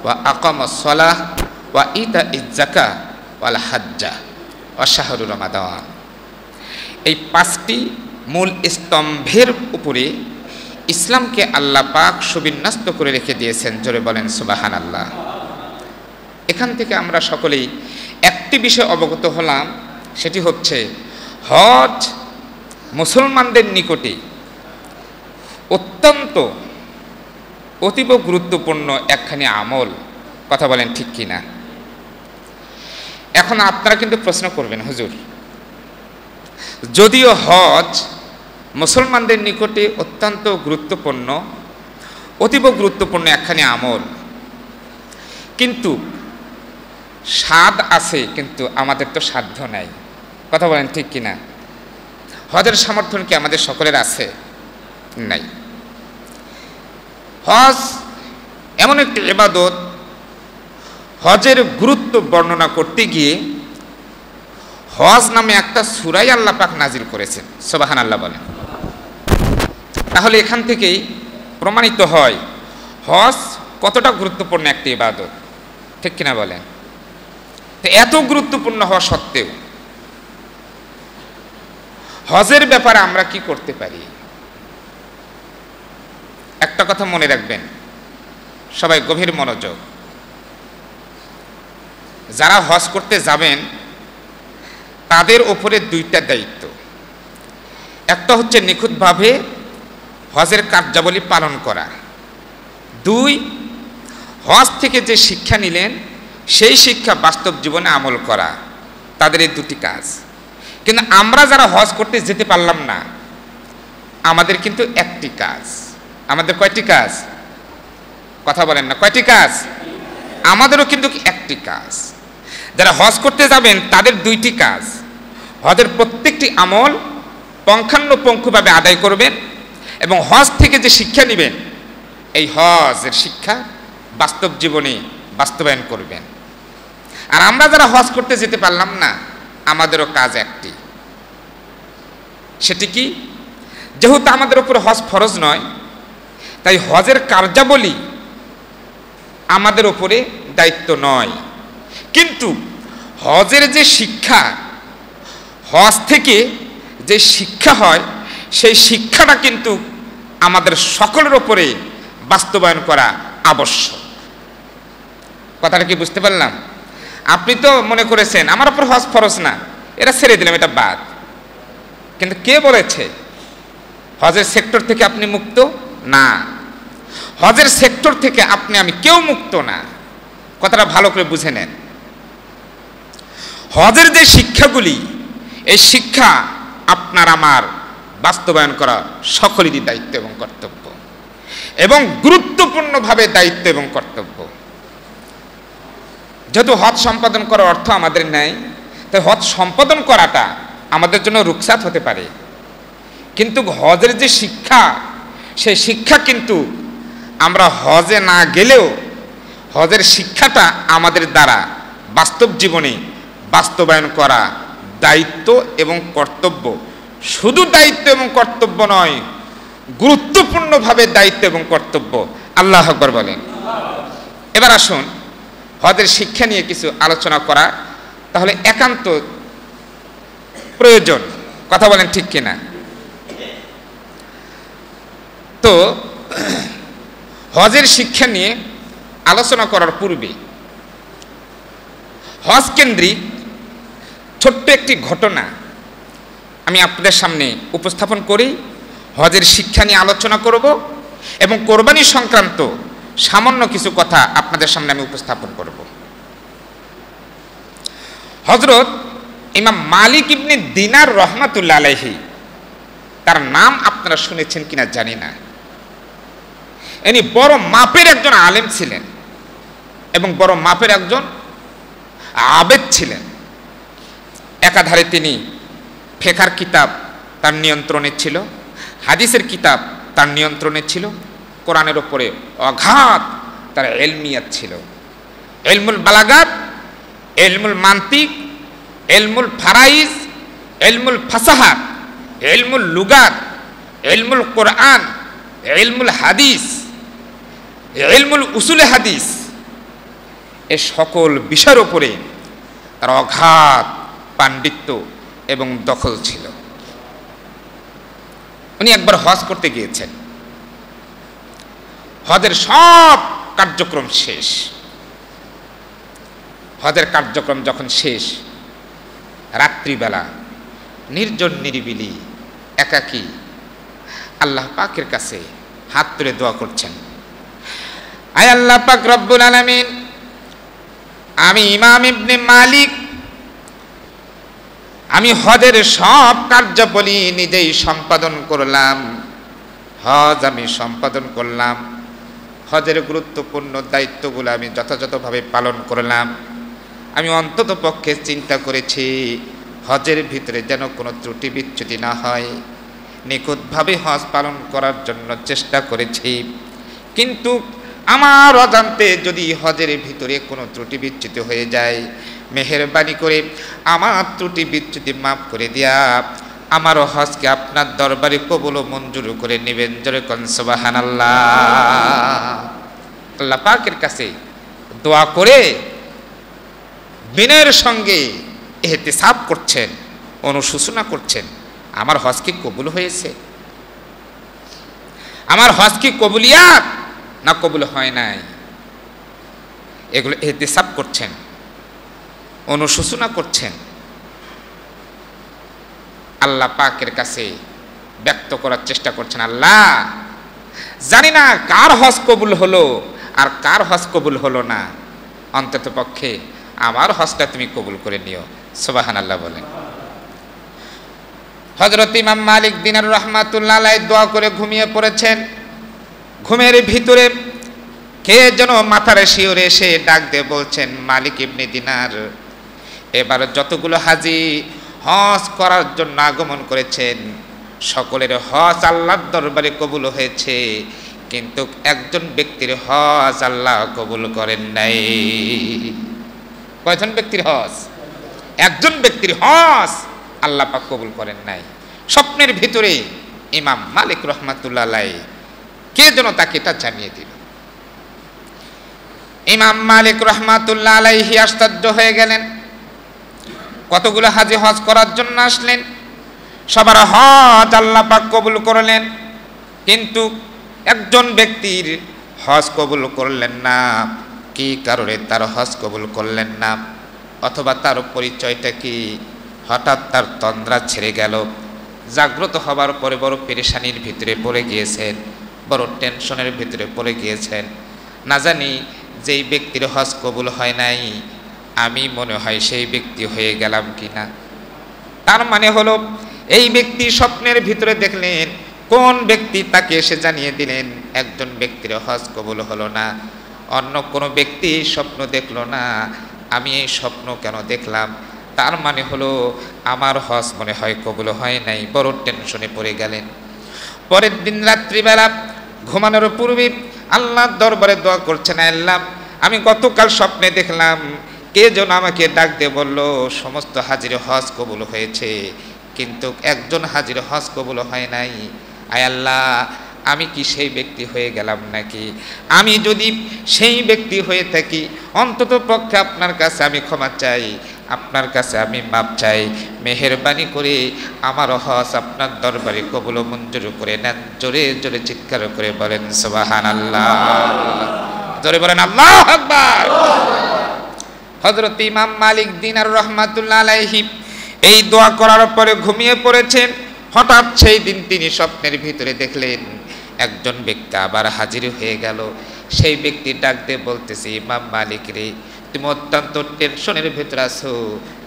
ওয়া আকামাস সালাহ ওয়া ইতাইজ যাকাহ ওয়াল হাজ্জা ওয়া শাহরু রমাদান। এই 5টি মূল স্তম্ভের উপরে ইসলামকে আল্লাহ পাক সুবিন্যস্ত করে রেখে দিয়েছেন। জোরে বলেন সুবহানাল্লাহ। এখান থেকে আমরা সকলেই একটি বিষয় অবগত হলাম, সেটি হচ্ছে হজ মুসলমানদের নিকটে অত্যন্ত অতীব গুরুত্বপূর্ণ একখানি আমল। কথা বলেন ঠিক কিনা? এখন আপনারা কিন্তু প্রশ্ন করবেন, হুজুর যদিও হজ মুসলমানদের নিকটে অত্যন্ত গুরুত্বপূর্ণ, অতীব গুরুত্বপূর্ণ একখানি আমল, কিন্তু স্বাদ আছে কিন্তু আমাদের তো সাধ্য নাই। কথা বলেন ঠিক কিনা? হজের সমর্থন কি আমাদের সকলের আছে? নাই। হজ এমন একটি ইবাদত, হজের গুরুত্ব বর্ণনা করতে গিয়ে হজ নামে একটা সূরাই আল্লাহ পাক নাজিল করেছেন। সুবহানাল্লাহ বলেন। তাহলে এখান থেকেই প্রমাণিত হয় হজ কতটা গুরুত্বপূর্ণ একটি ইবাদত, ঠিক কিনা বলেন? তো এত গুরুত্বপূর্ণ হওয়া সত্ত্বেও হজের ব্যাপারে আমরা কি করতে পারি? একটা কথা মনে রাখবেন, সবাই গভীর মনোযোগ। যারা হজ করতে যাবেন তাদের উপরে 2টা দায়িত্ব। একটা হচ্ছে নিখুঁতভাবে হজের কার্যাবলী পালন করা, 2 হজ থেকে যে শিক্ষা নিলেন সেই শিক্ষা বাস্তব জীবনে আমল করা। তাদের এই 2টি কাজ। কিন্তু আমরা যারা হজ করতে যেতে পারলাম না, আমাদের কিন্তু একটি কাজ। আমাদের কয়টি কাজ? কথা বলেন না, কয়টি কাজ? আমাদেরও কিন্তু একটি কাজ। যারা হজ করতে যাবেন তাদের 2টি কাজ। হজের প্রত্যেকটি আমল পুঙ্খানুপুঙ্খভাবে আদায় করবেন এবং হজ থেকে যে শিক্ষা নেবেন এই হজের শিক্ষা বাস্তব জীবনে বাস্তবায়ন করবেন। আর আমরা যারা হজ করতে যেতে পারলাম না, আমাদেরও কাজ একটি। সেটি কি? যেহেতু আমাদের উপর হজ ফরজ নয়, তাই হজের কার্যাবলী আমাদের উপরে দায়িত্ব নয়। কিন্তু হজের যে শিক্ষা, হজ থেকে যে শিক্ষা হয় সেই শিক্ষাটা কিন্তু আমাদের সকলের উপরে বাস্তবায়ন করা আবশ্যক। কথাটা কি বুঝতে পারলাম? আপনি তো মনে করেছেন আমার উপর হজ ফরজ না, এটা ছেড়ে দিলাম, এটা বাদ। কিন্তু কে বলেছে হজের সেক্টর থেকে আপনি মুক্ত? না, হজের সেক্টর থেকে আপনি আমি কেউ মুক্ত না। কথাটা ভালো করে বুঝে নেন। হজের যে শিক্ষাগুলি, এই শিক্ষা আপনার আমার বাস্তবায়ন করা সকলেরই দায়িত্ব এবং কর্তব্য, এবং গুরুত্বপূর্ণভাবে দায়িত্ব এবং কর্তব্য। যেহেতু হজ সম্পাদন করার অর্থ আমাদের নেই, তাই হজ সম্পাদন করাটা আমাদের জন্য রুখসাত হতে পারে, কিন্তু হজের যে শিক্ষা সেই শিক্ষা কিন্তু আমরা হজে না গেলেও হজের শিক্ষাটা আমাদের দ্বারা বাস্তব জীবনে বাস্তবায়ন করা দায়িত্ব এবং কর্তব্য। শুধু দায়িত্ব এবং কর্তব্য নয়, গুরুত্বপূর্ণভাবে দায়িত্ব এবং কর্তব্য। আল্লাহু আকবার বলেন। এবার আসুন হজের শিক্ষা নিয়ে কিছু আলোচনা করা তাহলে একান্ত প্রয়োজন। কথা বলেন ঠিক কিনা? তো হজের শিক্ষা নিয়ে আলোচনা করার পূর্বে হজ কেন্দ্রিক ছোট্ট একটি ঘটনা আমি আপনাদের সামনে উপস্থাপন করি। হজের শিক্ষা নিয়ে আলোচনা করব এবং কোরবানি সংক্রান্ত সামান্য কিছু কথা আপনাদের সামনে আমি উপস্থাপন করব। হযরত ইমাম মালিক ইবনে দিনার রহমাতুল্লাহ আলাইহি, তার নাম আপনারা শুনেছেন কিনা জানি না। ইনি বড় মাপের একজন আলেম ছিলেন এবং বড় মাপের একজন আবেদ ছিলেন। একাধারে তিনি ফিকহের কিতাব তার নিয়ন্ত্রণে ছিল, হাদিসের কিতাব তার নিয়ন্ত্রণে ছিল, কোরআনের উপরে অগাধ তার ইলমিয়াত ছিল। ইলমুল বালাগাত, ইলমুল মান্তিক, ইলমুল ফারাইজ, ইলমুল ফাসাহাত, ইলমুল লুগাত, ইলমুল কোরআন, ইলমুল হাদিস, ইলমুল উসুল হাদিস, এ সকল বিষয়ের উপরে তার অগাধ পাণ্ডিত্য এবং দখল ছিল। উনি একবার হজ করতে গিয়েছেন, হজের সব কার্যক্রম শেষ। হজের কার্যক্রম যখন শেষ, রাত্রিবেলা নির্জন নিরিবিলি একাকী আল্লাহ পাকের কাছে হাত তুলে দোয়া করছেন, আয় আল্লাহ পাক রব্বুল আলামিন, আমি ইমাম ইবনে মালিক, আমি হজের সব কার্যাবলী নিজেই সম্পাদন করলাম, হজ আমি সম্পাদন করলাম, হজের গুরুত্বপূর্ণ দায়িত্বগুলো আমি যথাযথভাবে পালন করলাম। আমি অন্তত পক্ষে চিন্তা করেছি হজের ভিতরে যেন কোনো ত্রুটি বিচ্যুতি না হয়, নিখুঁতভাবে হজ পালন করার জন্য চেষ্টা করেছি। কিন্তু আমার অজান্তে যদি হজের ভিতরে কোনো ত্রুটি বিচ্যুতি হয়ে যায়, মেহেরবানি করে আমার ত্রুটি বিচ্যুতি মাফ করে দিয়া আমার হজকে আপনার দরবারে কবুল ও মঞ্জুর করে নেবেন। জোরে কোন সুবহানাল্লাহ। আল্লাহ পাকের কাছে দোয়া করে বিনয়ের সঙ্গে ইহতিসাব করছেন, অনুশোচনা করছেন, আমার হজ কি কবুল হয়েছে, আমার হজ কি কবুলিয়াত না কবুল হয় নাই, এগুলো ইহতিসাব করছেন, অনুশোচনা করছেন। আল্লাহ পাকের কাছে ব্যক্ত করার চেষ্টা করছেন, আল্লাহ জানি না কার হজ কবুল হলো আর কার হজ কবুল হলো না, অন্তত পক্ষে আমার হজটা তুমি কবুল করে নিও। সুবহানাল্লাহ বলেন। হযরত ইমাম মালিক দিনার রাহমাতুল্লাহ আলাইহি দোয়া করে ঘুমিয়ে পড়েছেন। ঘুমের ভিতরে কে যেন মাথার শিওরে এসে ডাক দিয়ে বলছেন, মালিক ইবনে দিনার, এবার যতগুলো হাজি হজ করার জন্য আগমন করেছেন সকলের হজ আল্লাহর দরবারে কবুল হয়েছে, কিন্তু একজন ব্যক্তির হজ আল্লাহ কবুল করেন নাই। কয়জন ব্যক্তির হজ? একজন ব্যক্তির হজ আল্লাহ পাক কবুল করেন নাই। স্বপ্নের ভিতরে ইমাম মালিক রহমাতুল্লাহ আলাইহি কে যেন তাকে এটা জানিয়ে দিল। ইমাম মালিক রহমাতুল্লাহ আলাইহি আশ্চর্য হয়ে গেলেন। কতগুলো হাজি হজ করার জন্য আসলেন, সবার হজ আল্লাহ পাক কবুল করলেন, কিন্তু একজন ব্যক্তির হজ কবুল করলেন না। কি কারণে তার হজ কবুল করলেন না, অথবা তার পরিচয়টা কি? হঠাৎ তার তন্দ্রা ছেড়ে গেল। জাগ্রত হবার পরে বড় পেরেশানির ভিতরে পড়ে গিয়েছেন, বড় টেনশনের ভিতরে পড়ে গিয়েছেন। না জানি যেই ব্যক্তির হজ কবুল হয় নাই, আমি মনে হয় সেই ব্যক্তি হয়ে গেলাম কিনা। তার মানে হলো এই ব্যক্তি স্বপ্নের ভিতরে দেখলেন, কোন ব্যক্তি তাকে এসে জানিয়ে দিলেন একজন ব্যক্তির হজ কবুল হলো না। অন্য কোনো ব্যক্তি স্বপ্ন দেখলো না, আমি এই স্বপ্ন কেন দেখলাম? তার মানে হলো আমার হজ মনে হয় কবুল হয় নাই। বড় টেনশনে পড়ে গেলেন। পরের দিন রাত্রিবেলা ঘুমানোর পূর্বে আল্লাহর দরবারে দোয়া করছেন, আল্লাহ আমি গতকাল স্বপ্নে দেখলাম কে যেন আমাকে ডাক দিয়ে বলল সমস্ত হাজির হজ কবুল হয়েছে, কিন্তু একজন হাজির হজ কবুল হয় নাই। আয় আল্লাহ, আমি কি সেই ব্যক্তি হয়ে গেলাম নাকি? আমি যদি সেই ব্যক্তি হয়ে থাকি, অন্তত পক্ষে আপনার কাছে আমি ক্ষমা চাই, আপনার কাছে আমি মাপ চাই। মেহেরবানি করে আমার হজ আপনার দরবারে কবুল ও মঞ্জুর করে নেন। জোরে জোরে চিৎকার করে বলেন সুবহানাল্লাহ। জোরে বলেন আল্লাহু আকবার। হযরত ইমাম মালিক দিনার রহমাতুল্লাহ আলাইহি এই দোয়া করার পরে ঘুমিয়ে পড়েছেন। হঠাৎ সেই দিন তিনি স্বপ্নের ভিতরে দেখলেন একজন ব্যক্তি আবার হাজির হয়ে গেল। সেই ব্যক্তি ডাক দিয়ে বলতেছে, ইমাম মালিক রে, তুমি অত্যন্ত টেনশনের ভিতরে আছো,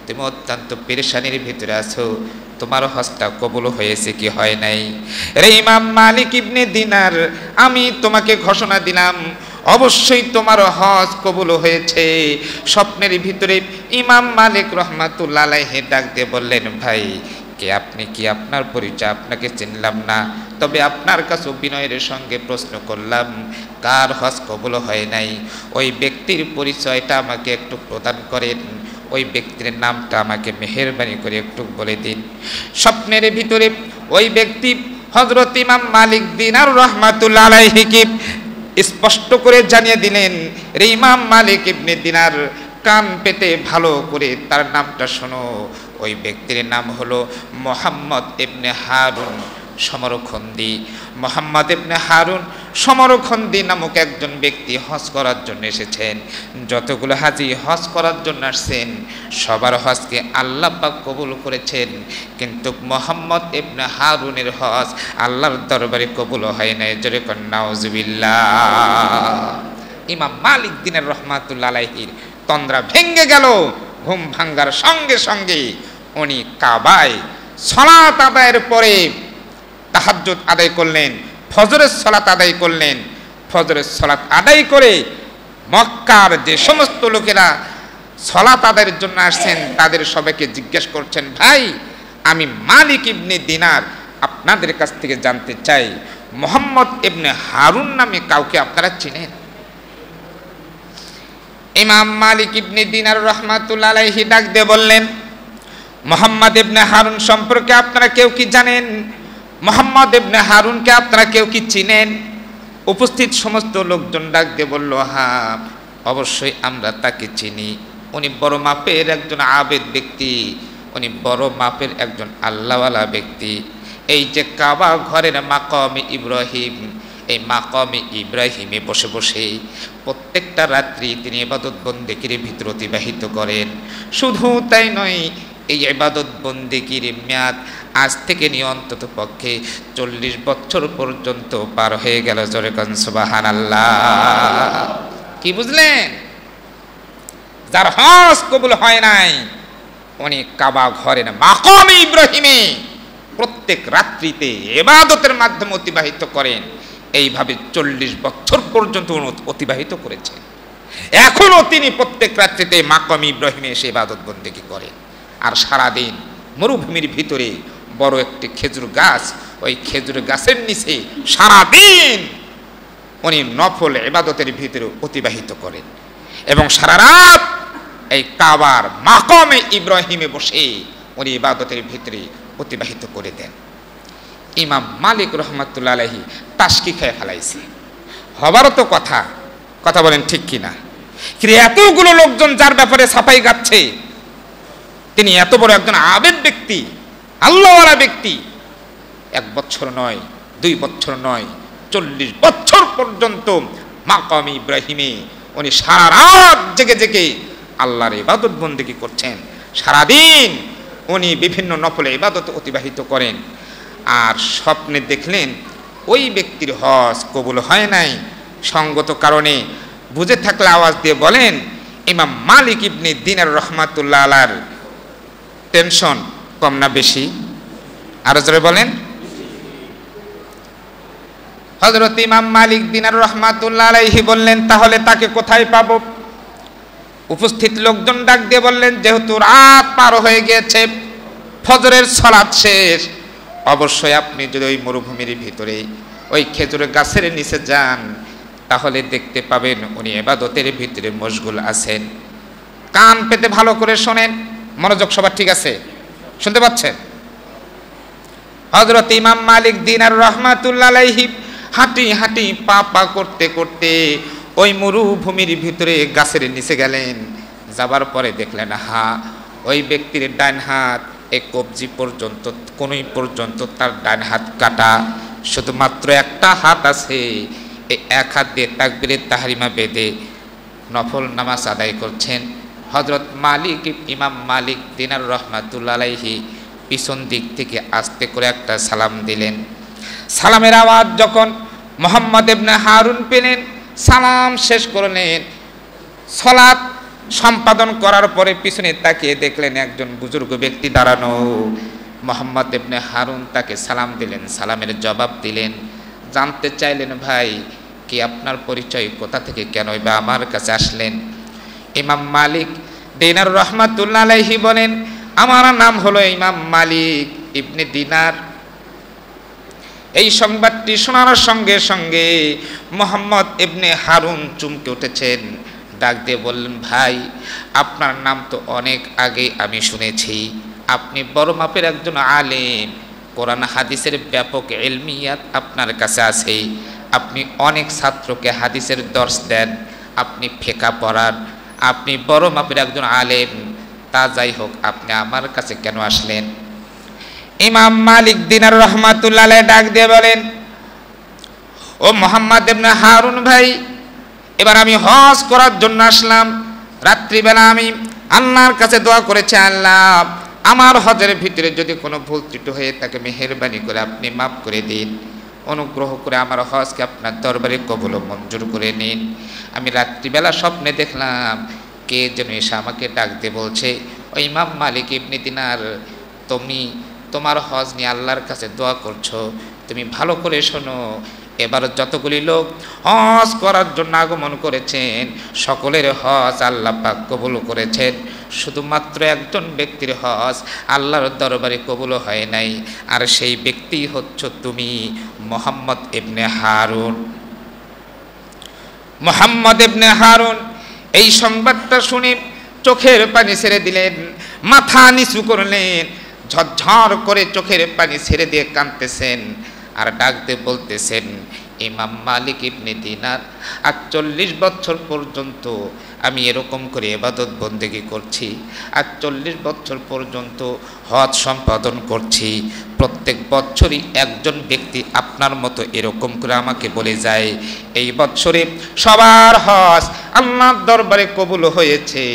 তুমি অত্যন্ত পেরেশানির ভিতরে আছো, তোমার হজটা কবুল হয়েছে কি হয় নাই? রে ইমাম মালিক ইবনে দিনার, আমি তোমাকে ঘোষণা দিলাম অবশ্যই তোমার হজ কবুল হয়েছে। স্বপ্নের ভিতরে ইমাম মালিক রহমাতুল্লাহ আলাইহি ডাক দিয়ে বললেন, ভাই কে আপনি? কি আপনার পরিচয়? আপনাকে চিনলাম না, তবে আপনার কাছে বিনয়ের সঙ্গে প্রশ্ন করলাম কার হজ কবুল হয় নাই, ওই ব্যক্তির পরিচয়টা আমাকে একটু প্রদান করেন, ওই ব্যক্তির নামটা আমাকে মেহেরবানি করে একটু বলে দিন। স্বপ্নের ভিতরে ওই ব্যক্তি হযরত ইমাম মালিক দিনার রহমাতুল্লাহ আলাইহি কি স্পষ্ট করে জানিয়ে দিলেন, রে ইমাম মালিক ইবনে দিনার, কান পেতে ভালো করে তার নামটা শোনো। ওই ব্যক্তির নাম হলো মুহাম্মদ ইবনে হারুন সমরখন্দি। মুহাম্মদ ইবনে হারুন সমরখন্দি নামক একজন ব্যক্তি হজ করার জন্য এসেছেন। যতগুলো হাজি হজ করার জন্য আসছেন সবার হজকে আল্লাহ পাক কবুল করেছেন, কিন্তু মুহাম্মদ ইবনে হারুনের হজ আল্লাহর দরবারে কবুল হয় নাই। জোরে কোন নাউজুবিল্লাহ। ইমাম মালিক দিনের রহমাতুল্লাহ আলাইহির তন্দ্রা ভেঙে গেল। ঘুম ভাঙ্গার সঙ্গে সঙ্গে উনি কাবায় সালাত আদায়ের পরে তাহাজ্জুদ আদায় করলেন, ফজরের সালাত আদায় করলেন। ফজরের সালাত আদায় করে মক্কার যে সমস্ত লোকেরা সালাত আদায়ের জন্য আসছেন তাদের সবাইকে জিজ্ঞেস করছেন, ভাই আমি মালিক ইবনে দিনার আপনাদের কাছ থেকে জানতে চাই, মুহাম্মদ ইবনে হারুন নামে কাউকে আপনারা চিনেন? ইমাম মালিক ইবনে দিনার রহমাতুল্লাহ আলাইহি ডাক দিয়ে বললেন, মুহাম্মদ ইবনে হারুন সম্পর্কে আপনারা কেউ কি জানেন? মুহাম্মদ ইবনে হারুনকে আপনারা কেউ কি চিনেন? উপস্থিত সমস্ত লোকজন ডাক দিয়ে বলল, হ্যাঁ অবশ্যই আমরা তাকে চিনি। উনি বড় মাপের একজন আবেদ ব্যক্তি, উনি বড় মাপের একজন আল্লাহওয়ালা ব্যক্তি। এই যে কাবা ঘরের মাকামে ইব্রাহিম, এই মাকামে ইব্রাহিমে বসে বসে প্রত্যেকটা রাত্রি তিনি ইবাদত বন্দেগীর ভিতর অতিবাহিত করেন। শুধু তাই নয়, এই ইবাদত বন্দেগীর মেয়াদ আজ থেকে নিয়ে অন্তত পক্ষে 40 বছর পর্যন্ত পার হয়ে গেল। জোরে কোন সুবহানাল্লাহ। কি বুঝলেন? যার হজ কবুল হয় নাই উনি কাবা ঘরের মাকামে ইব্রাহিমে প্রত্যেক রাত্রিতে ইবাদতের মাধ্যমে অতিবাহিত করেন। এইভাবে 40 বছর পর্যন্ত অতিবাহিত করেছেন। এখনো তিনি প্রত্যেক রাত্রিতে মাকামে ইব্রাহিমে এসে ইবাদত বন্দেগী করেন। আর সারাদিন মরুভূমির ভিতরে বড় একটি খেজুর গাছ, ওই খেজুর গাছের নিচে সারাদিন উনি নফল ইবাদতের ভিতরে অতিবাহিত করেন এবং সারা রাত এই কাবার মাকামে ইব্রাহিমে বসে উনি ইবাদতের ভিতরে অতিবাহিত করে দেন। ইমাম মালিক রহমাতুল্লাহ আলাইহি তাসকি খেয়ে ফেলাইছে। হবারও তো কথা বলেন ঠিক কিনা? কিন্তু এতগুলো লোকজন যার ব্যাপারে সাফাই গাচ্ছে, তিনি এত বড় একজন আবেদ ব্যক্তি, আল্লাহওয়ালা ব্যক্তি, 1 বছর নয়, 2 বছর নয়, 40 বছর পর্যন্ত মাকামে ইব্রাহিমে উনি সারা রাত জেগে জেগে আল্লাহর ইবাদত বন্দেগী করছেন। সারাদিন উনি বিভিন্ন নফলে ইবাদত অতিবাহিত করেন। আর স্বপ্নে দেখলেন ওই ব্যক্তির হজ কবুল হয় নাই। সঙ্গত কারণে বুঝে থাকলে আওয়াজ দিয়ে বলেন, ইমাম মালিক ইবনে দিনার রহমাতুল্লাহ আলাইহির টেনশন কম না বেশি? আরো জোরে বলেন। হযরত ইমাম মালিক দিনার রহমাতুল্লাহ আলাইহি বললেন, তাহলে তাকে কোথায় পাবো? উপস্থিত লোকজন ডাক দিয়ে বললেন, যেহেতু রাত পার হয়ে গিয়েছে, ফজরের সালাত শেষ, অবশ্যই আপনি যদি ওই মরুভূমির ভিতরে ওই খেজুরের গাছের নিচে যান তাহলে দেখতে পাবেন উনি ইবাদতের ভিতরে মশগুল আছেন। কান পেতে ভালো করে শোনেন, মনোযোগ সবার ঠিক আছে? শুনতে পাচ্ছেন? হযরত ইমাম মালিক দিনার রহমাতুল্লাহ আলাইহি হাঁটি হাঁটি পা পা করতে করতে ওই মরুভূমির ভিতরে গাছের নিচে গেলেন। যাবার পরে দেখলেন, ওই ব্যক্তির ডান হাত এই কবজি পর্যন্ত, কোনই পর্যন্ত তার ডান হাত কাটা, শুধুমাত্র একটা হাত আছে। এই এক হাত দিয়ে তাকবীরের তাহরিমা বেঁধে নফল নামাজ আদায় করছেন। হযরত ইমাম মালিক দিনার রহমাতুল্লাহ আলাইহি পিছন দিক থেকে আস্তে করে একটা সালাম দিলেন। সালামের আওয়াজ যখন মুহাম্মদ ইবনে হারুন পেলেন, সালাম শেষ করলেন। সালাত সম্পাদন করার পরে পিছনে তাকিয়ে দেখলেন একজন বুজুর্গ ব্যক্তি দাঁড়ানো। মুহাম্মদ ইবনে হারুন তাকে সালাম দিলেন, সালামের জবাব দিলেন। জানতে চাইলেন, ভাই কি আপনার পরিচয়, কোথা থেকে, কেন বা আমার কাছে আসলেন? ইমাম মালিক দিনার রহমাতুল্লাহ আলাইহি বলেন, আমার নাম হলো ইমাম মালিক ইবনে দিনার। এই সংবাদটি শোনার সঙ্গে সঙ্গে মুহাম্মদ ইবনে হারুন চমকে উঠেছেন। ডাক দিয়ে বললেন, ভাই আপনার নাম তো অনেক আগে আমি শুনেছি, আপনি বড় মাপের একজন আলেম, কোরআন হাদিসের ব্যাপক ইলমিয়াত আপনার কাছে আছে। আপনি অনেক ছাত্রকে হাদিসের দর্শ দেন, আপনি ফিকহ পড়ান, আপনি বড় মাপের একজন আলেম, তা যাই হোক আপনি আমার কাছে কেন আসলেন? ইমাম মালিক দিনার রহমাতুল্লাহ আলাইহি ডাক দিয়ে বলেন, ও মুহাম্মদ ইবনে হারুন ভাই, এবার আমি হজ করার জন্য আসলাম। রাত্রিবেলা আমি আল্লাহর কাছে দোয়া করেছি, আল্লাহ আমার হজের ভিতরে যদি কোনো ভুল ত্রুটি হয়ে থাকে মেহেরবানি করে আপনি মাফ করে দিন, অনুগ্রহ করে আমার হজকে আপনার দরবারে কবুল ও মঞ্জুর করে নিন। আমি রাত্রিবেলা স্বপ্নে দেখলাম কে যেন এসে আমাকে ডাক দিয়ে বলছে, ও ইমাম মালিক ইবনে দিনার, তুমি তোমার হজ নিয়ে আল্লাহর কাছে দোয়া করছো, তুমি ভালো করে শোনো, এবার যতগুলি লোক হজ করার জন্য আগমন করেছেন সকলের হজ আল্লাহ পাক কবুল করেছেন, শুধুমাত্র একজন ব্যক্তির হজ আল্লাহর দরবারে কবুল হয় নাই, আর সেই ব্যক্তি হচ্ছে তুমি মুহাম্মদ ইবনে হারুন। মুহাম্মদ ইবনে হারুন এই সংবাদটা শুনে চোখের পানি ছেড়ে দিলেন, মাথা নিচু করলেন, ঝরঝর করে চোখের পানি ছেড়ে দিয়ে কাঁদতেছেন আর ডাক দিয়ে বলতেছেন, ইমাম মালিক ইবনে দিনার, ৪৮ বছর পর্যন্ত আমি এরকম করে ইবাদত বন্দেগী করছি, ৪৮ বছর পর্যন্ত হজ সম্পাদন করছি, প্রত্যেক বছরই একজন ব্যক্তি আপনার মতো এরকম করে আমাকে বলে যায় এই বছরে সবার হজ আল্লাহর দরবারে কবুল হয়েছে,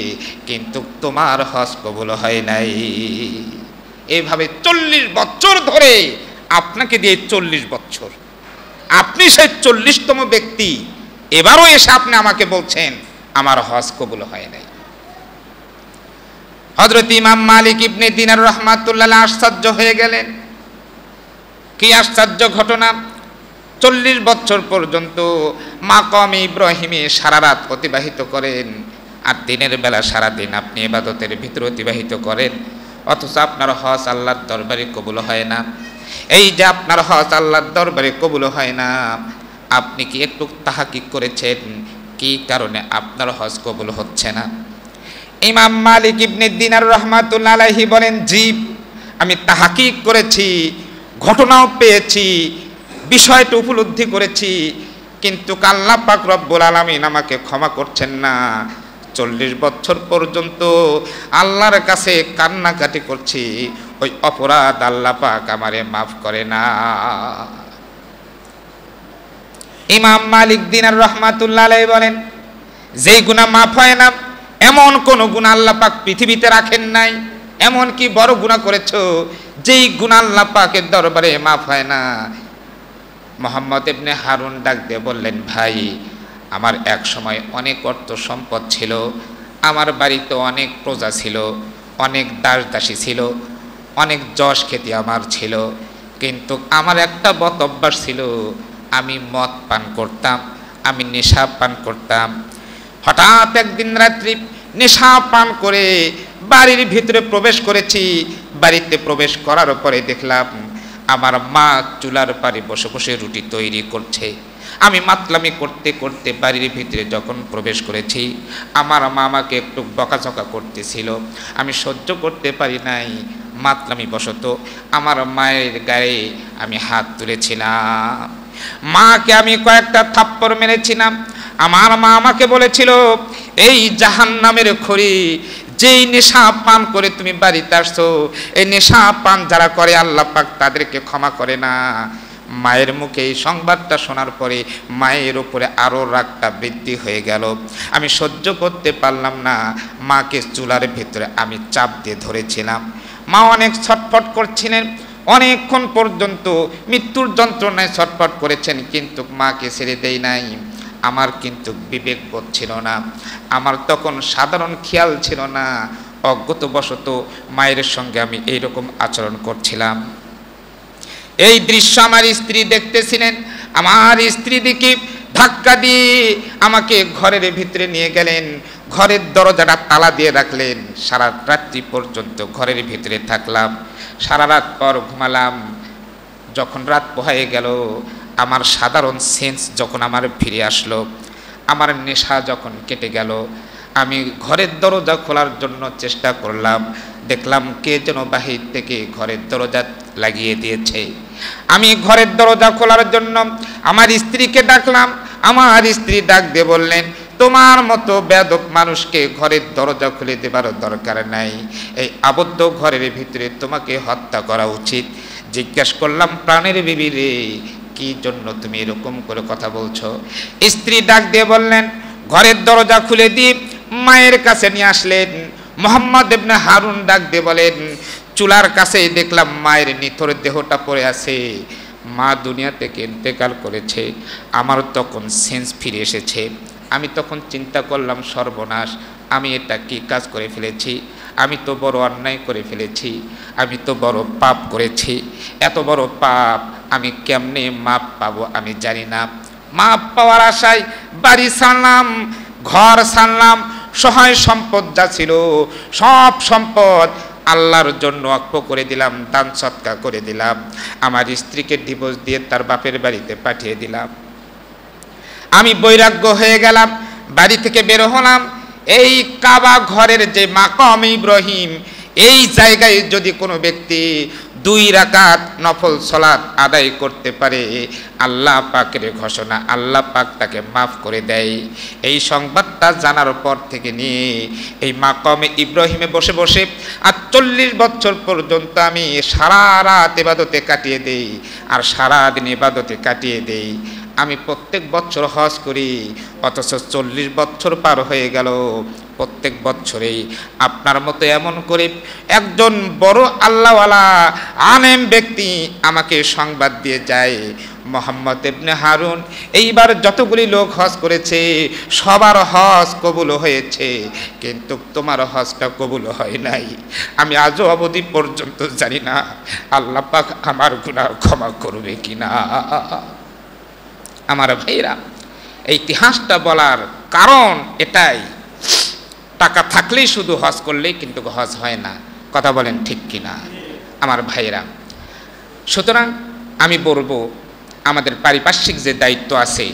কিন্তু তোমার হজ কবুল হয় নাই। এইভাবে ৪০ বছর ধরে আপনাকে দিয়ে ৪০ বছর, আপনি সেই ৪০তম ব্যক্তি, এবারও এসে আপনি আমাকে বলছেন আমার হজ কবুল হয় নাই। হযরত ইমাম মালিক ইবনে দিনার রাহমাতুল্লাহ আলাইহি আশ্চর্য হয়ে গেলেন। কি আশ্চর্য ঘটনা! ৪০ বছর পর্যন্ত মাকামে ইব্রাহিমে সারা রাত অতিবাহিত করেন, আর দিনের বেলা সারা দিন আপনি ইবাদতের ভিতরে অতিবাহিত করেন, অথচ আপনার হজ আল্লাহর দরবারে কবুল হয় না। এই যে আপনার হজ আল্লাহর দরবারে কবুল হয় না, আপনি কি একটু তাহাকিক করেছেন কি কারণে আপনার হজ কবুল হচ্ছে না? ইমাম মালিক ইবনে দিনার রাহমাতুল্লাহ আলাইহি বলেন, জি আমি তাহাকিক করেছি, ঘটনাও পেয়েছি, বিষয়টা উপলব্ধি করেছি, কিন্তু আল্লাহ পাক রব্বুল আলামিন আমাকে ক্ষমা করছেন না। ৪০ বছর পর্যন্ত আল্লাহর কাছে কান্নাকাটি করছি, ওই অপরাধ আল্লাহ পাক আমারে মাফ করে না। ইমাম মালিক দিনার রাহমাতুল্লাহ আলাইহি বলেন, যেই গুনাহ মাফ হয় না এমন কোন গুনাহ আল্লাহ পাক পৃথিবীতে রাখেন নাই। এমন কি বড় গুনাহ করেছো যেই গুনাহ আল্লাহ পাকের দরবারে মাফ হয় না? মুহাম্মদ ইবনে হারুন ডাক দিয়ে বললেন, ভাই আমার এক সময় অনেক অর্থ সম্পদ ছিল, আমার বাড়িতে অনেক প্রজা ছিল, অনেক দাস দাসী ছিল, অনেক যশ খ্যাতি আমার ছিল, কিন্তু আমার একটা বদ অভ্যাস ছিল, আমি মদ পান করতাম, আমি নেশা পান করতাম। হঠাৎ একদিন রাত্রি নেশা পান করে বাড়ির ভিতরে প্রবেশ করেছি। বাড়িতে প্রবেশ করার পরে দেখলাম আমার মা চুলার পাড়ে বসে বসে রুটি তৈরি করছে। আমি মাতলামি করতে করতে বাড়ির ভিতরে যখন প্রবেশ করেছি, আমার মা আমাকে একটু বকাঝকা করতেছিল, আমি সহ্য করতে পারি নাই, মাতলামি বশত আমার মায়ের গায়ে আমি হাত তুলেছিলাম, মাকে আমি কয়েকটা থাপ্পড় মেরেছিলাম। আমার মা আমাকে বলেছিল, এই জাহান্নামের খড়ি, যেই নেশা পান করে তুমি বাড়িতে আসছো, এই নেশা পান যারা করে আল্লাহ পাক তাদেরকে ক্ষমা করে না। মায়ের মুখে এই সংবাদটা শোনার পরে মায়ের উপরে আরও রাগটা বৃদ্ধি হয়ে গেল। আমি সহ্য করতে পারলাম না, মাকে চুলার ভিতরে আমি চাপ দিয়ে ধরেছিলাম। মা অনেক ছটফট করছিলেন, অনেকক্ষণ পর্যন্ত মৃত্যুর যন্ত্রণায় ছটফট করেছেন, কিন্তু মাকে ছেড়ে দেই নাই। আমার কিন্তু বিবেকবোধ ছিল না, আমার তখন সাধারণ খেয়াল ছিল না, অজ্ঞতাবশত মায়ের সঙ্গে আমি এইরকম আচরণ করছিলাম। এই দৃশ্য আমার স্ত্রী দেখতেছিলেন। আমার স্ত্রী দিকে ধাক্কা দিয়ে আমাকে ঘরের ভিতরে নিয়ে গেলেন, ঘরের দরজাটা তালা দিয়ে রাখলেন। সারা রাত্রি পর্যন্ত ঘরের ভিতরে থাকলাম, সারা রাত পর ঘুমালাম। যখন রাত পোহায়ে গেল, আমার সাধারণ সেন্স যখন আমার ফিরে আসলো, আমার নেশা যখন কেটে গেল, আমি ঘরের দরজা খোলার জন্য চেষ্টা করলাম। দেখলাম কে যেন বাহির থেকে ঘরের দরজা লাগিয়ে দিয়েছে। আমি ঘরের দরজা খোলার জন্য আমার স্ত্রীকে ডাকলাম। আমার স্ত্রী ডাক দিয়ে বললেন, তোমার মতো বেয়াদব মানুষকে ঘরের দরজা খুলে দেবার দরকার নাই, এই আবদ্ধ ঘরের ভিতরে তোমাকে হত্যা করা উচিত। জিজ্ঞাসা করলাম, প্রাণের বিবি রে, কি জন্য তুমি এরকম করে কথা বলছো? স্ত্রী ডাক দিয়ে বললেন, ঘরের দরজা খুলে দিয়ে মায়ের কাছে নিয়ে আসলেন। মুহাম্মদ ইবনে হারুন ডাক দিয়ে বলেন, চুলার কাছে দেখলাম মায়ের নিথর দেহটা পড়ে আছে। মা দুনিয়া থেকে ইন্তেকাল করেছে। আমার তখন সেন্স ফিরে এসেছে। আমি তখন চিন্তা করলাম, সর্বনাশ, আমি এটা কি কাজ করে ফেলেছি? আমি তো বড় অন্যায় করে ফেলেছি, আমি তো বড় পাপ করেছি। এত বড় পাপ আমি কেমনে মাপ পাবো আমি জানি না। মাপ পাওয়ার আশায় বাড়ি ছাড়লাম, ঘর ছাড়লাম, সহায় সম্পদ যা ছিল সব সম্পদ আল্লাহর জন্য ওয়াকফ করে দিলাম, দান সৎকার করে দিলাম। আমার স্ত্রীকে ডিভোর্স দিয়ে তার বাপের বাড়িতে পাঠিয়ে দিলাম। আমি বৈরাগ্য হয়ে গেলাম, বাড়ি থেকে বের হলাম। এই কাবা ঘরের যে মাকাম ইব্রাহিম, এই জায়গায় যদি কোনো ব্যক্তি 2 রাকাত নফল সালাত আদায় করতে পারে, আল্লাহ পাকের ঘোষণা, আল্লাহ পাক তাকে মাফ করে দেয়। এই সংবাদটা জানার পর থেকে নিয়ে এই মাকামে ইব্রাহিমে বসে বসে আর 40 বছর পর্যন্ত আমি সারা রাত ইবাদতে কাটিয়ে দেই আর সারা দিন ইবাদতে কাটিয়ে দেই। আমি প্রত্যেক বছর হজ করি, অথচ 40 বছর পার হয়ে গেল। প্রত্যেক বছরেই আপনার মতো এমন করে একজন বড় আল্লাহওয়ালা আলেম ব্যক্তি আমাকে সংবাদ দিয়ে যায়, মুহাম্মদ ইবনে হারুন, এইবার যতগুলি লোক হজ করেছে সবার হজ কবুল হয়েছে, কিন্তু তোমার হজটা কবুল হয় নাই। আমি আজও অবধি পর্যন্ত জানি না আল্লাহ পাক আমার গুনাহ ক্ষমা করবে কিনা। আমার ভাইরা, এই ইতিহাসটা বলার কারণ এটাই, টাকা থাকলেই শুধু হজ করলেই কিন্তু হজ হয় না। কথা বলেন ঠিক কিনা আমার ভাইরা? সুতরাং আমি বলবো, আমাদের পারিপার্শ্বিক যে দায়িত্ব আছে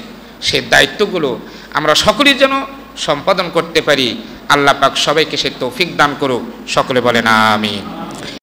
সেই দায়িত্বগুলো আমরা সকলেই যেন সম্পাদন করতে পারি। আল্লাহ পাক সবাইকে সে তৌফিক দান করুক। সকলে বলেন আমিন।